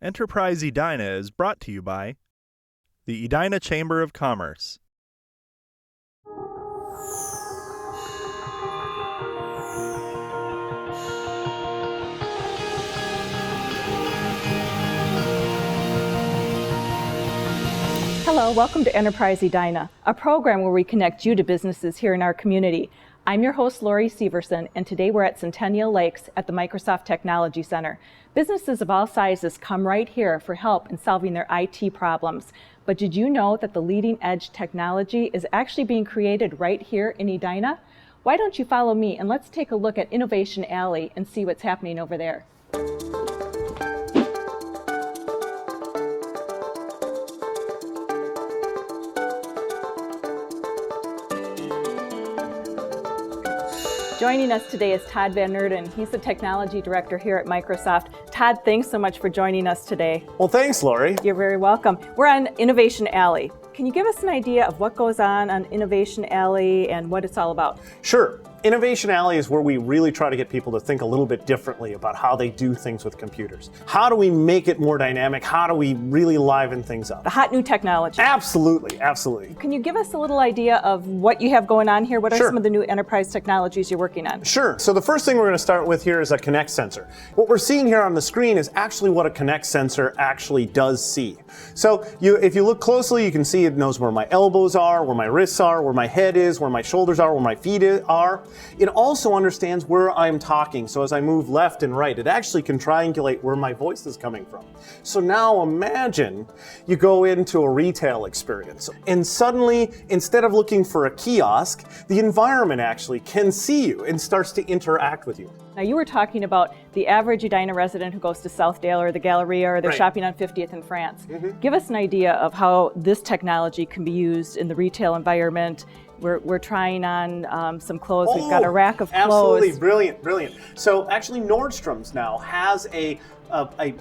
Enterprise Edina is brought to you by the Edina Chamber of Commerce. Hello, welcome to Enterprise Edina, a program where we connect you to businesses here in our community. I'm your host, Lori Severson, and today we're at Centennial Lakes at the Microsoft Technology Center. Businesses of all sizes come right here for help in solving their IT problems. But did you know that the leading edge technology is actually being created right here in Edina? Why don't you follow me and let's take a look at Innovation Alley and see what's happening over there. Joining us today is Todd Van Nerden. He's the Technology Director here at Microsoft. Todd, thanks so much for joining us today. Well, thanks, Lori. You're very welcome. We're on Innovation Alley. Can you give us an idea of what goes on Innovation Alley and what it's all about? Sure. Innovation Alley is where we really try to get people to think a little bit differently about how they do things with computers. How do we make it more dynamic? How do we really liven things up? The hot new technology. Absolutely, absolutely. Can you give us a little idea of what you have going on here? What are Sure. some of the new enterprise technologies you're working on? Sure. So the first thing we're going to start with here is a Kinect Sensor. What we're seeing here on the screen is actually what a Kinect Sensor actually does see. So if you look closely, you can see it knows where my elbows are, where my wrists are, where my head is, where my shoulders are, where my feet are. It also understands where I'm talking. So as I move left and right, it actually can triangulate where my voice is coming from. So now imagine you go into a retail experience and suddenly, instead of looking for a kiosk, the environment actually can see you and starts to interact with you. Now, you were talking about the average Edina resident who goes to Southdale or the Galleria or they're Right. shopping on 50th in France. Give us an idea of how this technology can be used in the retail environment. We're trying on some clothes. We've got a rack of clothes. Absolutely, brilliant, brilliant. So actually Nordstrom's now has a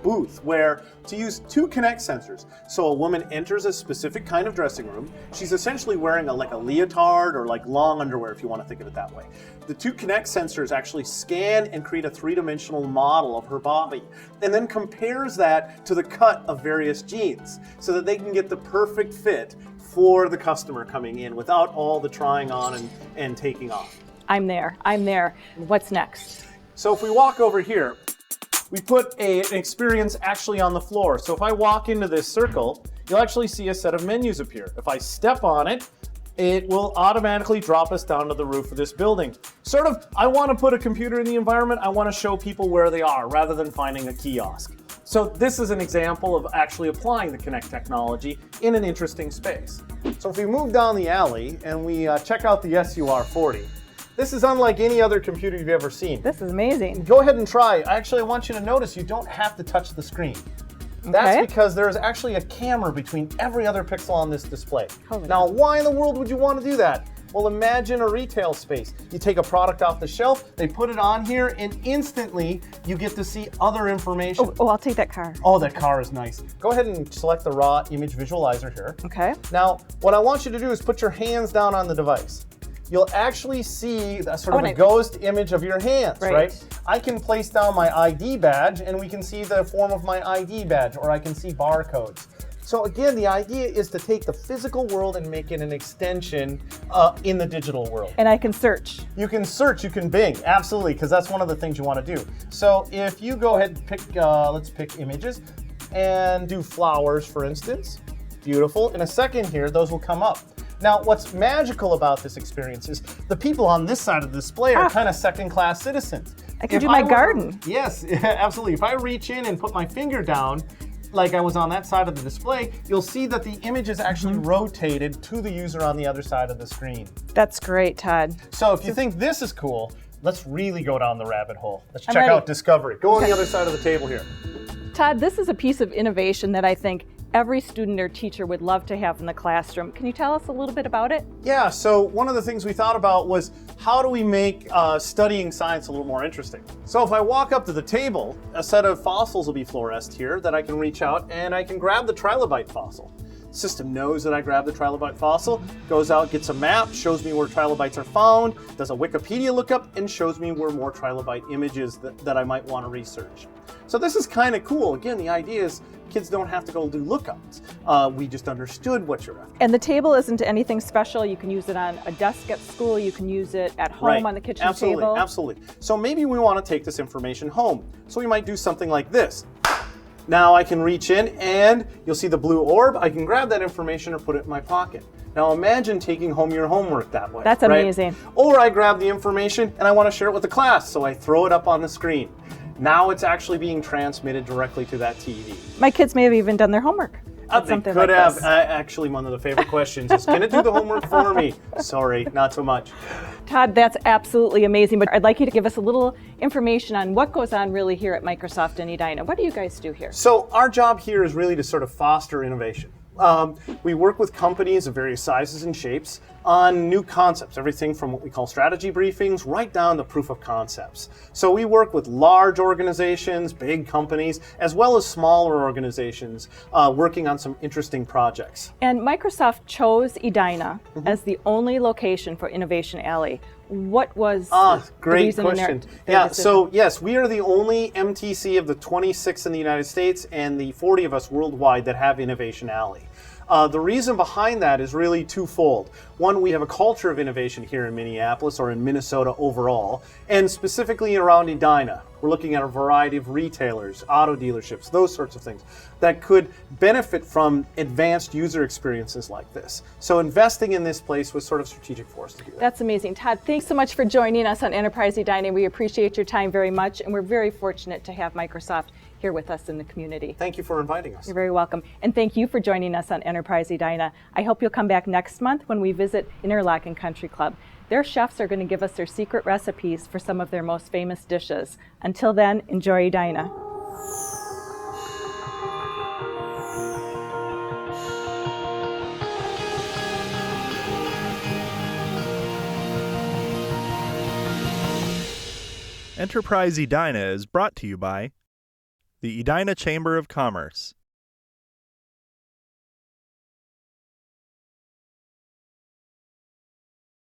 booth where to use two Kinect sensors. So a woman enters a specific kind of dressing room. She's essentially wearing like a leotard or like long underwear, if you want to think of it that way. The two Kinect sensors actually scan and create a three-dimensional model of her body and then compares that to the cut of various jeans so that they can get the perfect fit for the customer coming in without all the trying on and taking off. I'm there. What's next? So if we walk over here, we put an experience actually on the floor. So if I walk into this circle, you'll actually see a set of menus appear. If I step on it, it will automatically drop us down to the roof of this building. Sort of, I want to put a computer in the environment. I want to show people where they are rather than finding a kiosk. So this is an example of actually applying the Kinect technology in an interesting space. So if we move down the alley and we check out the SUR40, this is unlike any other computer you've ever seen. This is amazing. Go ahead and try. Actually, I want you to notice you don't have to touch the screen. That's because there's actually a camera between every other pixel on this display. Now, why in the world would you want to do that? Well, imagine a retail space. You take a product off the shelf, they put it on here, and instantly you get to see other information. Oh, I'll take that car. Oh, that car is nice. Go ahead and select the raw image visualizer here. Okay. Now, what I want you to do is put your hands down on the device. You'll actually see a sort of a ghost image of your hands, right? I can place down my ID badge and we can see the form of my ID badge, or I can see barcodes. So again, the idea is to take the physical world and make it an extension in the digital world. And I can search. You can search, you can Bing, absolutely, because that's one of the things you want to do. So if you go ahead and pick, let's pick images and do flowers, for instance. Beautiful. In a second here, those will come up. Now, what's magical about this experience is the people on this side of the display are kind of second-class citizens. I can do my garden. Yes, absolutely. If I reach in and put my finger down, like I was on that side of the display, you'll see that the image is actually rotated to the user on the other side of the screen. That's great, Todd. So if you think this is cool, let's really go down the rabbit hole. Let's check out Discovery. Go on the other side of the table here. Todd, this is a piece of innovation that I think every student or teacher would love to have in the classroom. Can you tell us a little bit about it? Yeah, so one of the things we thought about was how do we make studying science a little more interesting? So if I walk up to the table, a set of fossils will be fluoresced here that I can reach out and I can grab the trilobite fossil. The system knows that I grabbed the trilobite fossil, goes out, gets a map, shows me where trilobites are found, does a Wikipedia lookup, and shows me where more trilobite images that I might want to research. So this is kind of cool. Again, the idea is kids don't have to go do lookouts. We just understood what you're after. And the table isn't anything special. You can use it on a desk at school. You can use it at home on the kitchen table. Absolutely. So maybe we want to take this information home. So we might do something like this. Now I can reach in and you'll see the blue orb. I can grab that information or put it in my pocket. Now imagine taking home your homework that way. That's amazing. Or I grab the information and I want to share it with the class, so I throw it up on the screen. Now it's actually being transmitted directly to that TV. My kids may have even done their homework. They could have. Actually, one of the favorite questions is, can it do the homework for me? Sorry, not so much. Todd, that's absolutely amazing, but I'd like you to give us a little information on what goes on really here at Microsoft in Edina. What do you guys do here? So our job here is really to sort of foster innovation. We work with companies of various sizes and shapes on new concepts, everything from what we call strategy briefings right down to proof of concepts. So we work with large organizations, big companies, as well as smaller organizations working on some interesting projects. And Microsoft chose Edina as the only location for Innovation Alley. What was the great reason question. in their decision? So yes, we are the only MTC of the 26 in the United States and the 40 of us worldwide that have Innovation Alley. The reason behind that is really twofold. One, we have a culture of innovation here in Minneapolis or in Minnesota overall, and specifically around Edina. We're looking at a variety of retailers, auto dealerships, those sorts of things that could benefit from advanced user experiences like this. So investing in this place was sort of strategic for us to do that. That's amazing. Todd, thanks so much for joining us on Enterprise Edina. We appreciate your time very much, and we're very fortunate to have Microsoft here with us in the community. Thank you for inviting us. You're very welcome. And thank you for joining us on Enterprise Edina. I hope you'll come back next month when we visit Interlochen Country Club. Their chefs are going to give us their secret recipes for some of their most famous dishes. Until then, enjoy Edina. Enterprise Edina is brought to you by the Edina Chamber of Commerce.